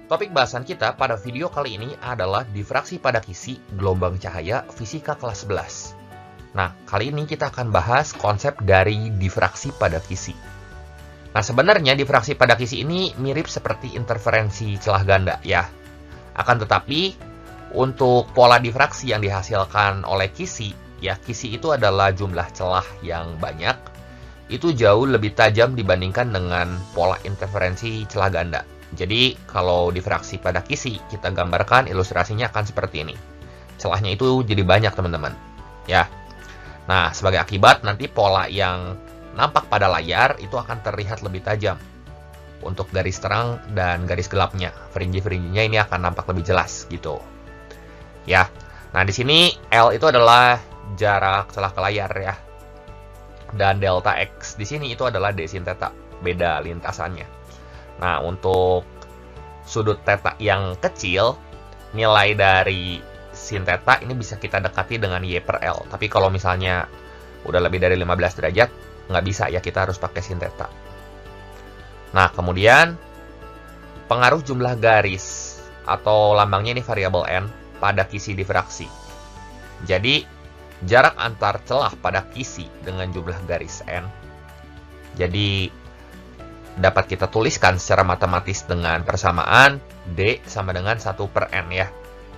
Topik bahasan kita pada video kali ini adalah difraksi pada kisi gelombang cahaya fisika kelas 11. Nah, kali ini kita akan bahas konsep dari difraksi pada kisi. Nah, sebenarnya difraksi pada kisi ini mirip seperti interferensi celah ganda ya. Akan tetapi, untuk pola difraksi yang dihasilkan oleh kisi, ya kisi itu adalah jumlah celah yang banyak, itu jauh lebih tajam dibandingkan dengan pola interferensi celah ganda. Jadi, kalau difraksi pada kisi, kita gambarkan ilustrasinya akan seperti ini. Celahnya itu jadi banyak, teman-teman. Ya. Nah, sebagai akibat, nanti pola yang nampak pada layar itu akan terlihat lebih tajam. Untuk garis terang dan garis gelapnya, fringe-fringe-nya ini akan nampak lebih jelas, gitu. Ya. Nah, di sini L itu adalah jarak celah ke layar, ya. Dan delta X di sini itu adalah d sin theta, beda lintasannya. Nah, untuk sudut theta yang kecil, nilai dari sin theta ini bisa kita dekati dengan Y per L. Tapi kalau misalnya udah lebih dari 15 derajat, nggak bisa ya, kita harus pakai sin theta. Nah, kemudian pengaruh jumlah garis atau lambangnya ini variabel N pada kisi difraksi. Jadi, jarak antar celah pada kisi dengan jumlah garis N. Jadi, dapat kita tuliskan secara matematis dengan persamaan D sama dengan 1 per N ya.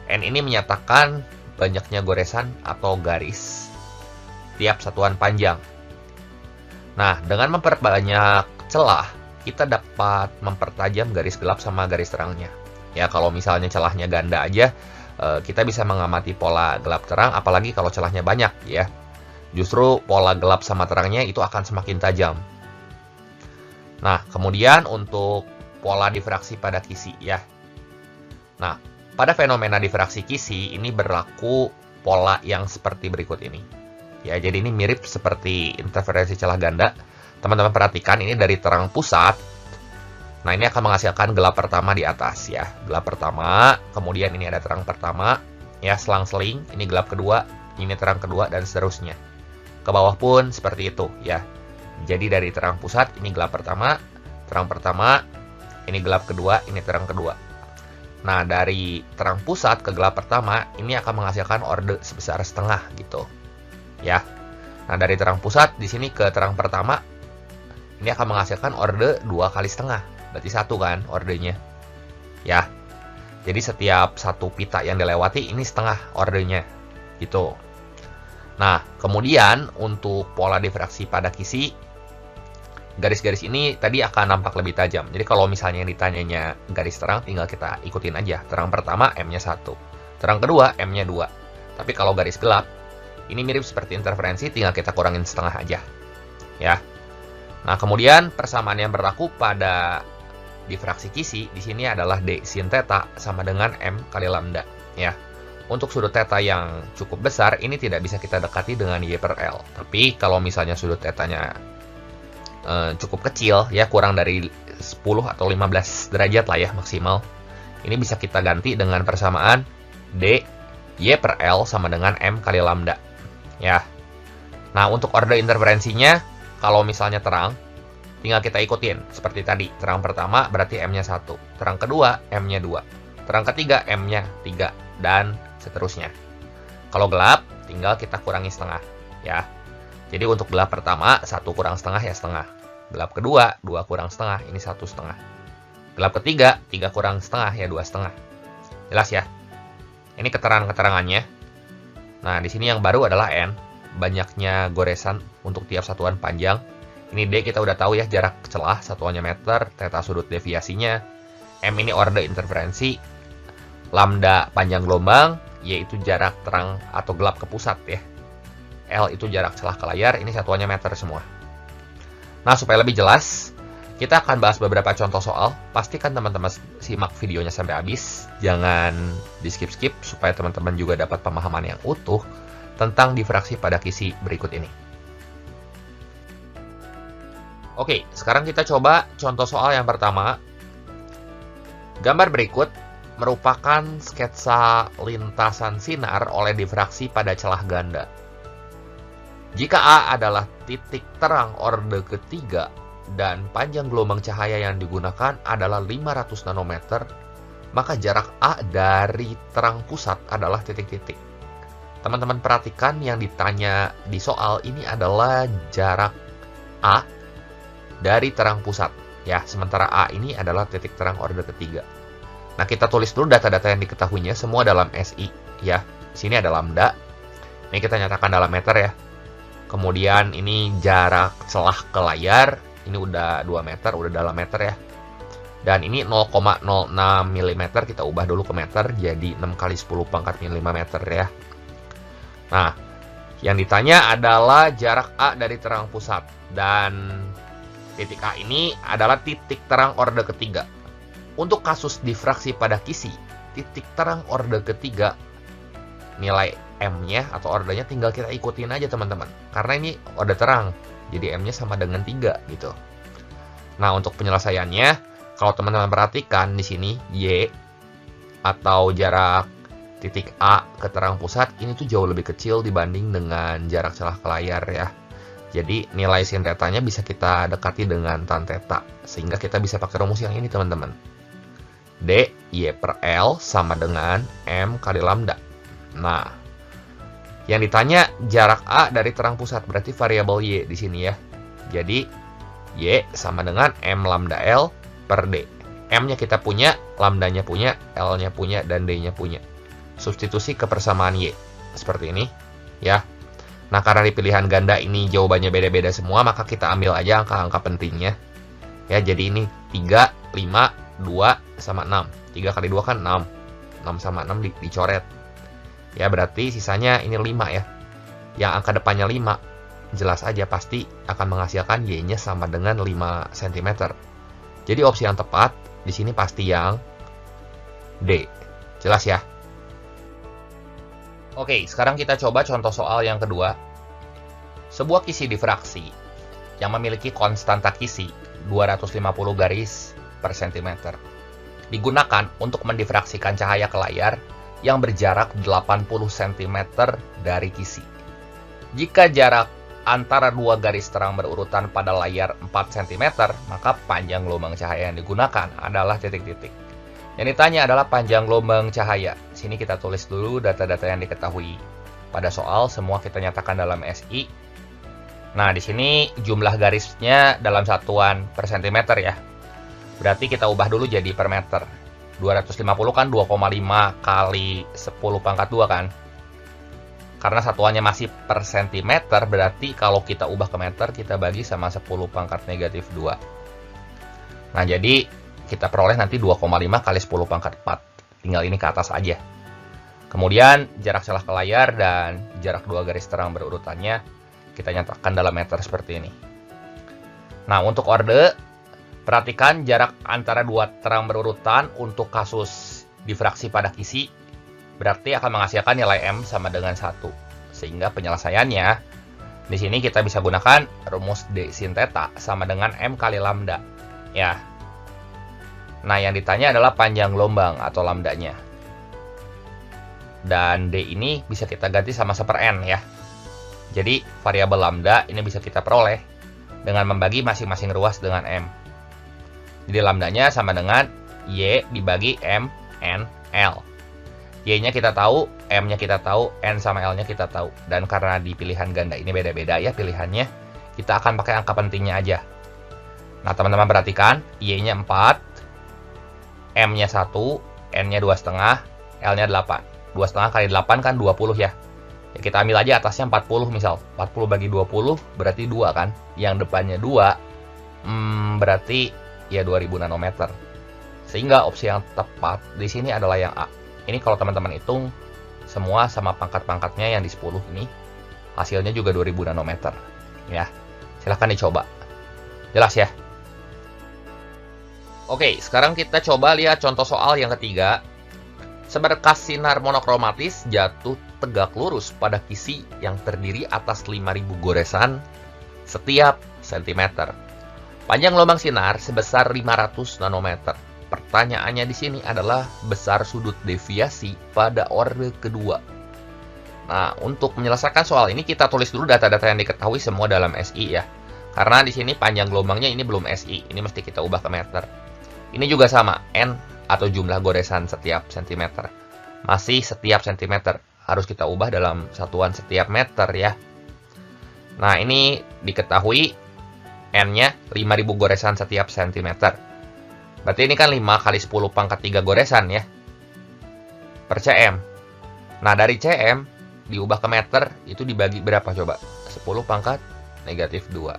N ini menyatakan banyaknya goresan atau garis tiap satuan panjang. Nah, dengan memperbanyak celah, kita dapat mempertajam garis gelap sama garis terangnya. Ya, kalau misalnya celahnya ganda aja, kita bisa mengamati pola gelap terang, apalagi kalau celahnya banyak ya. Justru pola gelap sama terangnya itu akan semakin tajam. Nah, kemudian untuk pola difraksi pada kisi ya. Nah, pada fenomena difraksi kisi ini berlaku pola yang seperti berikut ini. Ya, jadi ini mirip seperti interferensi celah ganda. Teman-teman perhatikan ini dari terang pusat. Nah, ini akan menghasilkan gelap pertama di atas ya. Gelap pertama, kemudian ini ada terang pertama, ya selang-seling, ini gelap kedua, ini terang kedua dan seterusnya. Ke bawah pun seperti itu ya. Jadi dari terang pusat, ini gelap pertama, ini gelap kedua, ini terang kedua. Nah, dari terang pusat ke gelap pertama, ini akan menghasilkan orde sebesar setengah gitu. Ya. Nah, dari terang pusat, di sini ke terang pertama, ini akan menghasilkan orde 2 kali setengah. Berarti 1 kan ordenya. Ya. Jadi setiap satu pita yang dilewati, ini setengah ordenya. Gitu. Nah, kemudian untuk pola difraksi pada kisi, garis-garis ini tadi akan nampak lebih tajam. Jadi kalau misalnya yang ditanyanya garis terang, tinggal kita ikutin aja. Terang pertama M-nya 1. Terang kedua M-nya 2. Tapi kalau garis gelap, ini mirip seperti interferensi, tinggal kita kurangin setengah aja. Ya. Nah, kemudian persamaan yang berlaku pada difraksi kisi di sini adalah D sin theta sama dengan M kali lambda. Ya. Untuk sudut theta yang cukup besar, ini tidak bisa kita dekati dengan Y per L. Tapi kalau misalnya sudut tetanya cukup kecil ya, kurang dari 10 atau 15 derajat lah ya maksimal, ini bisa kita ganti dengan persamaan D Y per L sama dengan M kali lambda ya. Nah, untuk orde interferensinya, kalau misalnya terang, tinggal kita ikutin seperti tadi. Terang pertama berarti M-nya 1, terang kedua M-nya 2, terang ketiga M-nya 3 dan seterusnya. Kalau gelap, tinggal kita kurangi setengah ya. Jadi untuk gelap pertama 1 kurang setengah ya setengah. Gelap kedua 2 kurang setengah, ini 1 setengah. Gelap ketiga 3 kurang setengah ya 2 setengah. Jelas ya? Ini keterangan-keterangannya. Nah, di sini yang baru adalah N, banyaknya goresan untuk tiap satuan panjang. Ini D kita udah tahu ya, jarak celah satuannya meter, theta sudut deviasinya. M ini orde interferensi, lambda panjang gelombang, Y itu jarak terang atau gelap ke pusat ya. L itu jarak celah ke layar, ini satuannya meter semua. Nah, supaya lebih jelas, kita akan bahas beberapa contoh soal. Pastikan teman-teman simak videonya sampai habis. Jangan di-skip-skip supaya teman-teman juga dapat pemahaman yang utuh tentang difraksi pada kisi berikut ini. Oke, sekarang kita coba contoh soal yang pertama. Gambar berikut merupakan sketsa lintasan sinar oleh difraksi pada celah ganda. Jika A adalah titik terang orde ketiga dan panjang gelombang cahaya yang digunakan adalah 500 nanometer, maka jarak A dari terang pusat adalah titik-titik. Teman-teman perhatikan yang ditanya di soal ini adalah jarak A dari terang pusat. Ya, sementara A ini adalah titik terang orde ketiga. Nah, kita tulis dulu data-data yang diketahuinya semua dalam SI. Ya, sini ada lambda. Ini kita nyatakan dalam meter ya. Kemudian ini jarak celah ke layar. Ini udah 2 meter, udah dalam meter ya. Dan ini 0,06 mm, kita ubah dulu ke meter, jadi 6 kali 10 pangkat 5 meter ya. Nah, yang ditanya adalah jarak A dari terang pusat. Dan titik A ini adalah titik terang orde ketiga. Untuk kasus difraksi pada kisi, titik terang orde ketiga, nilai M-nya atau ordenya tinggal kita ikutin aja teman-teman. Karena ini orde terang, jadi M-nya sama dengan 3 gitu. Nah, untuk penyelesaiannya, kalau teman-teman perhatikan di sini, Y atau jarak titik A ke terang pusat ini tuh jauh lebih kecil dibanding dengan jarak celah ke layar ya. Jadi nilai sin tetanya bisa kita dekati dengan tan theta, sehingga kita bisa pakai rumus yang ini teman-teman. D Y per L sama dengan M kali lambda. Nah, yang ditanya jarak A dari terang pusat, berarti variabel Y di sini ya. Jadi Y sama dengan M lambda L per D. M-nya kita punya, lambdanya punya, L-nya punya, dan D-nya punya. Substitusi ke persamaan Y seperti ini ya. Nah, karena di pilihan ganda ini jawabannya beda-beda semua, maka kita ambil aja angka-angka pentingnya ya. Jadi ini 3, 5, 2 sama 6. 3 kali 2 kan 6. 6 sama 6 dicoret ya, berarti sisanya ini 5 ya. Yang angka depannya 5 jelas aja pasti akan menghasilkan Y-nya sama dengan 5 cm. Jadi opsi yang tepat di sini pasti yang D. Jelas ya? Oke, sekarang kita coba contoh soal yang kedua. Sebuah kisi difraksi yang memiliki konstanta kisi 250 garis per cm digunakan untuk mendifraksikan cahaya ke layar yang berjarak 80 cm dari kisi. Jika jarak antara dua garis terang berurutan pada layar 4 cm, maka panjang gelombang cahaya yang digunakan adalah titik-titik. Yang ditanya adalah panjang gelombang cahaya. Sini kita tulis dulu data-data yang diketahui. Pada soal semua kita nyatakan dalam SI. Nah, di sini jumlah garisnya dalam satuan per cm ya. Berarti kita ubah dulu jadi per meter. 250 kan 2,5 kali 10 pangkat 2 kan. Karena satuannya masih per cm, berarti kalau kita ubah ke meter, kita bagi sama 10 pangkat negatif 2. Nah, jadi kita peroleh nanti 2,5 kali 10 pangkat 4. Tinggal ini ke atas aja. Kemudian jarak celah ke layar dan jarak dua garis terang berurutannya kita nyatakan dalam meter seperti ini. Nah, untuk orde, perhatikan jarak antara dua terang berurutan untuk kasus difraksi pada kisi berarti akan menghasilkan nilai M sama dengan 1. Sehingga penyelesaiannya di sini kita bisa gunakan rumus D sin theta sama dengan M kali lambda. Ya. Nah, yang ditanya adalah panjang gelombang atau lambdanya. Dan D ini bisa kita ganti sama 1/n ya. Jadi, variabel lambda ini bisa kita peroleh dengan membagi masing-masing ruas dengan M. Jadi, lambdanya sama dengan Y dibagi M, N, L. Y-nya kita tahu, M-nya kita tahu, N sama L-nya kita tahu. Dan karena di pilihan ganda ini beda-beda ya pilihannya, kita akan pakai angka pentingnya aja. Nah, teman-teman perhatikan, Y-nya 4, M-nya 1, N-nya 2,5, L-nya 8. 2,5 kali 8 kan 20 ya. Ya, kita ambil aja atasnya 40 misal. 40 bagi 20 berarti 2 kan. Yang depannya 2, berarti ya 2000 nanometer. Sehingga opsi yang tepat di sini adalah yang A. Ini kalau teman-teman hitung semua sama pangkat-pangkatnya yang di 10 ini, hasilnya juga 2000 nanometer. Ya, silahkan dicoba. Jelas ya? Oke, sekarang kita coba lihat contoh soal yang ketiga. Seberkas sinar monokromatis jatuh tegak lurus pada kisi yang terdiri atas 5000 goresan setiap sentimeter. Panjang gelombang sinar sebesar 500 nanometer. Pertanyaannya di sini adalah besar sudut deviasi pada orde kedua. Nah, untuk menyelesaikan soal ini kita tulis dulu data-data yang diketahui semua dalam SI ya. Karena di sini panjang gelombangnya ini belum SI, ini mesti kita ubah ke meter. Ini juga sama, N atau jumlah goresan setiap sentimeter. Masih setiap sentimeter, harus kita ubah dalam satuan setiap meter ya. Nah, ini diketahui N-nya 5000 goresan setiap sentimeter. Berarti ini kan 5 kali 10 pangkat 3 goresan ya, per cm. Nah, dari cm diubah ke meter, itu dibagi berapa coba? 10 pangkat negatif 2.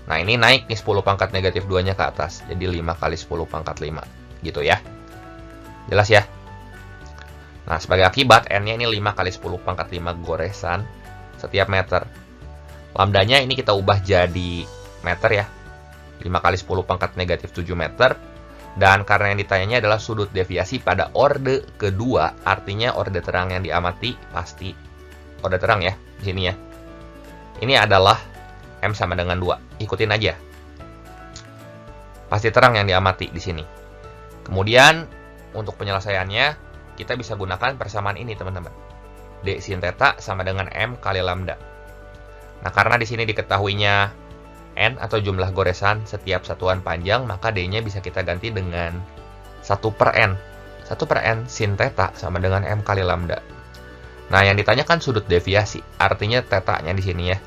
Nah, ini naik nih 10 pangkat negatif 2-nya ke atas. Jadi 5 kali 10 pangkat 5. Gitu ya. Jelas ya? Nah, sebagai akibat, N-nya ini 5 kali 10 pangkat 5 goresan setiap meter. Lambdanya ini kita ubah jadi meter ya. 5 kali 10 pangkat negatif 7 meter. Dan karena yang ditanyanya adalah sudut deviasi pada orde kedua, artinya orde terang yang diamati pasti orde terang ya, di sini ya. Ini adalah M sama dengan 2. Ikutin aja. Pasti terang yang diamati di sini. Kemudian, untuk penyelesaiannya, kita bisa gunakan persamaan ini, teman-teman. D sin theta sama dengan M kali lambda. Nah, karena di sini diketahuinya N atau jumlah goresan setiap satuan panjang, maka D-nya bisa kita ganti dengan 1/N. 1/N sin theta sama dengan M kali lambda. Nah, yang ditanyakan sudut deviasi, artinya theta-nya di sini ya.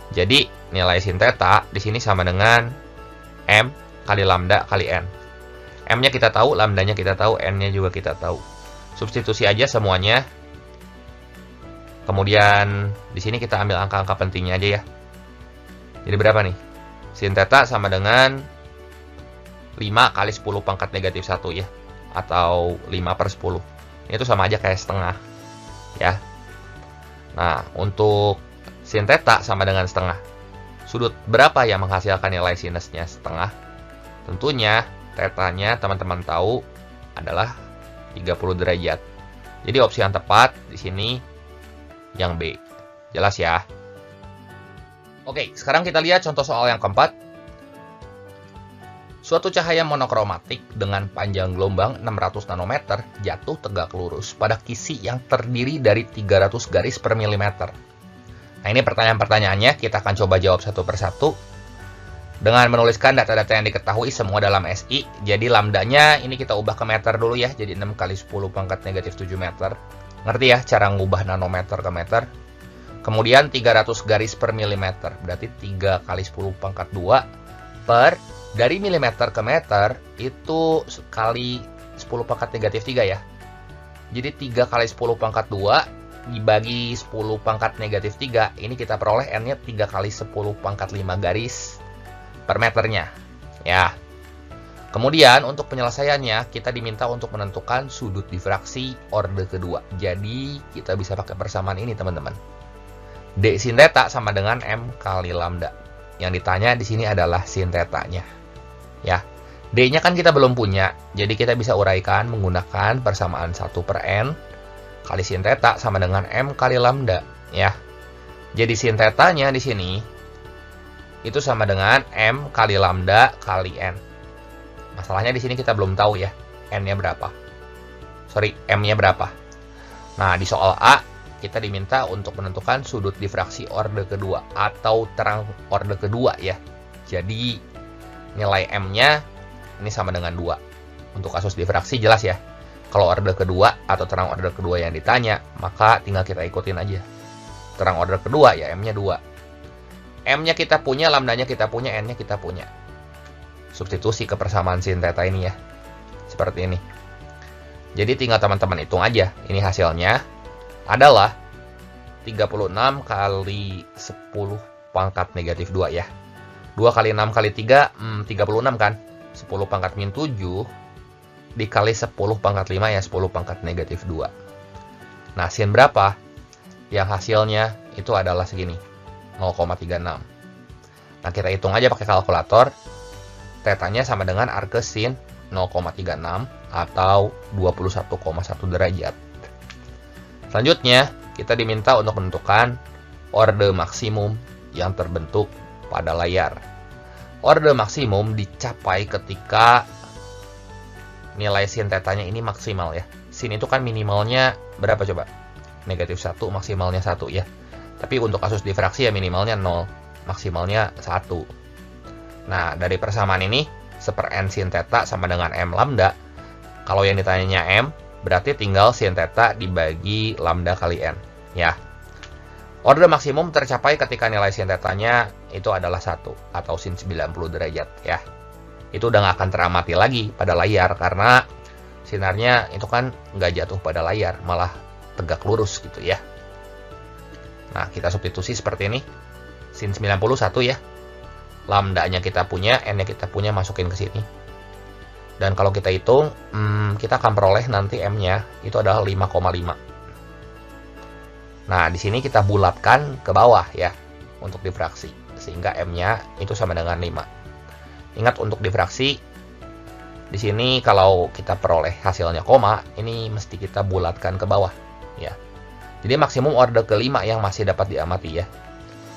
Jadi, nilai sin theta di sini sama dengan M kali lambda kali N. M-nya kita tahu, lambdanya kita tahu, N-nya juga kita tahu. Substitusi aja semuanya. Kemudian, di sini kita ambil angka-angka pentingnya aja ya. Jadi berapa nih? Sin theta sama dengan 5 kali 10 pangkat negatif 1 ya. Atau 5/10. Ini tuh sama aja kayak setengah. Ya. Nah, untuk sin theta sama dengan setengah. Sudut berapa yang menghasilkan nilai sinusnya setengah? Tentunya, theta-nya teman-teman tahu adalah 30 derajat. Jadi opsi yang tepat di sini yang B. Jelas ya? Oke, sekarang kita lihat contoh soal yang keempat. Suatu cahaya monokromatik dengan panjang gelombang 600 nanometer jatuh tegak lurus pada kisi yang terdiri dari 300 garis per milimeter. Nah, ini pertanyaan-pertanyaannya, kita akan coba jawab satu persatu dengan menuliskan data-data yang diketahui semua dalam SI. Jadi lambdanya ini kita ubah ke meter dulu ya, jadi 6 kali 10 pangkat negatif 7 meter. Ngerti ya cara ngubah nanometer ke meter? Kemudian 300 garis per milimeter, berarti 3 kali 10 pangkat 2 per, dari milimeter ke meter, itu kali 10 pangkat negatif 3 ya. Jadi 3 kali 10 pangkat 2 dibagi 10 pangkat negatif 3, ini kita peroleh N-nya 3 kali 10 pangkat 5 garis per meternya. Ya. Kemudian untuk penyelesaiannya, kita diminta untuk menentukan sudut difraksi orde kedua. Jadi kita bisa pakai persamaan ini teman-teman. D sin theta sama dengan M kali lambda. Yang ditanya di sini adalah sin theta-nya. Ya. D-nya kan kita belum punya, jadi kita bisa uraikan menggunakan persamaan 1/N kali sin theta sama dengan M kali lambda, ya. Jadi sin theta-nya di sini itu sama dengan M kali lambda kali N. Masalahnya di sini kita belum tahu ya, N-nya berapa. Sorry, M-nya berapa. Nah, di soal A kita diminta untuk menentukan sudut difraksi orde kedua atau terang orde kedua ya. Jadi nilai M-nya ini sama dengan 2. Untuk kasus difraksi jelas ya. Kalau orde kedua atau terang orde kedua yang ditanya, maka tinggal kita ikutin aja. Terang orde kedua ya M-nya 2. M-nya kita punya, lambdanya kita punya, N-nya kita punya. Substitusi ke persamaan sin theta ini ya. Seperti ini. Jadi tinggal teman-teman hitung aja. Ini hasilnya adalah 36 kali 10 pangkat negatif 2 ya. 2 kali 6 kali 3, 36 kan. 10 pangkat min 7 dikali 10 pangkat 5 ya, 10 pangkat negatif 2. Nah, sin berapa? Yang hasilnya itu adalah segini, 0,36. Nah, kita hitung aja pakai kalkulator. Tetanya sama dengan arc sin 0,36 atau 21,1 derajat. Selanjutnya, kita diminta untuk menentukan orde maksimum yang terbentuk pada layar. Orde maksimum dicapai ketika nilai sin tetanya ini maksimal ya. Sin itu kan minimalnya berapa coba? Negatif 1, maksimalnya 1 ya. Tapi untuk kasus difraksi ya minimalnya 0, maksimalnya 1. Nah, dari persamaan ini, 1/N sin theta sama dengan M lambda. kalau yang ditanyanya M, berarti tinggal sin theta dibagi lambda kali N. Ya. Order maksimum tercapai ketika nilai sin theta-nya itu adalah 1 atau sin 90 derajat ya. Itu udah nggak akan teramati lagi pada layar karena sinarnya itu kan nggak jatuh pada layar, malah tegak lurus gitu ya. Nah, kita substitusi seperti ini. Sin 90 1 ya. Lambda-nya kita punya, N-nya kita punya, masukin ke sini. Dan kalau kita hitung, kita akan peroleh nanti M-nya itu adalah 5,5. Nah, di sini kita bulatkan ke bawah ya untuk difraksi, sehingga M-nya itu sama dengan 5. Ingat untuk difraksi, di sini kalau kita peroleh hasilnya koma, ini mesti kita bulatkan ke bawah ya. Jadi maksimum order kelima yang masih dapat diamati ya.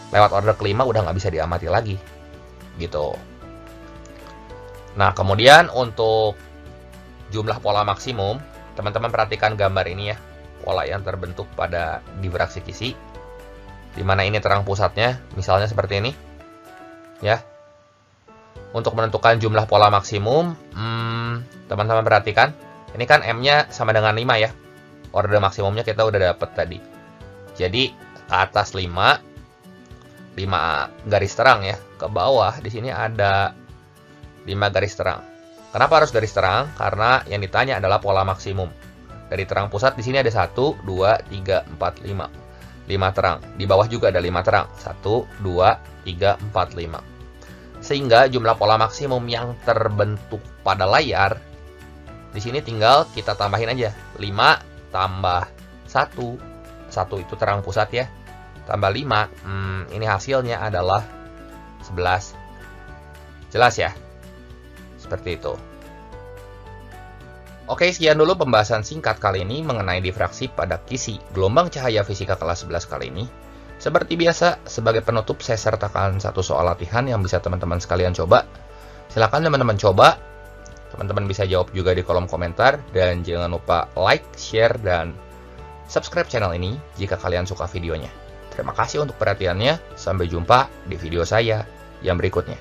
Lewat order kelima udah nggak bisa diamati lagi gitu. Nah, kemudian untuk jumlah pola maksimum, teman-teman perhatikan gambar ini ya. Pola yang terbentuk pada difraksi kisi, di mana ini terang pusatnya, misalnya seperti ini, ya. Untuk menentukan jumlah pola maksimum, teman-teman perhatikan, ini kan M-nya sama dengan 5 ya. Order maksimumnya kita udah dapet tadi. Jadi ke atas 5 garis terang ya. Ke bawah di sini ada 5 garis terang. Kenapa harus garis terang? Karena yang ditanya adalah pola maksimum. Dari terang pusat di sini ada 1, 2, 3, 4, 5. 5 terang. Di bawah juga ada 5 terang. 1, 2, 3, 4, 5. Sehingga jumlah pola maksimum yang terbentuk pada layar, di sini tinggal kita tambahin aja. 5 tambah 1. 1 itu terang pusat ya. Tambah 5. Ini hasilnya adalah 11. Jelas ya? Seperti itu. Oke, sekian dulu pembahasan singkat kali ini mengenai difraksi pada kisi gelombang cahaya fisika kelas 11 kali ini. Seperti biasa, sebagai penutup saya sertakan satu soal latihan yang bisa teman-teman sekalian coba. Silakan teman-teman coba. Teman-teman bisa jawab juga di kolom komentar. Dan jangan lupa like, share, dan subscribe channel ini jika kalian suka videonya. Terima kasih untuk perhatiannya. Sampai jumpa di video saya yang berikutnya.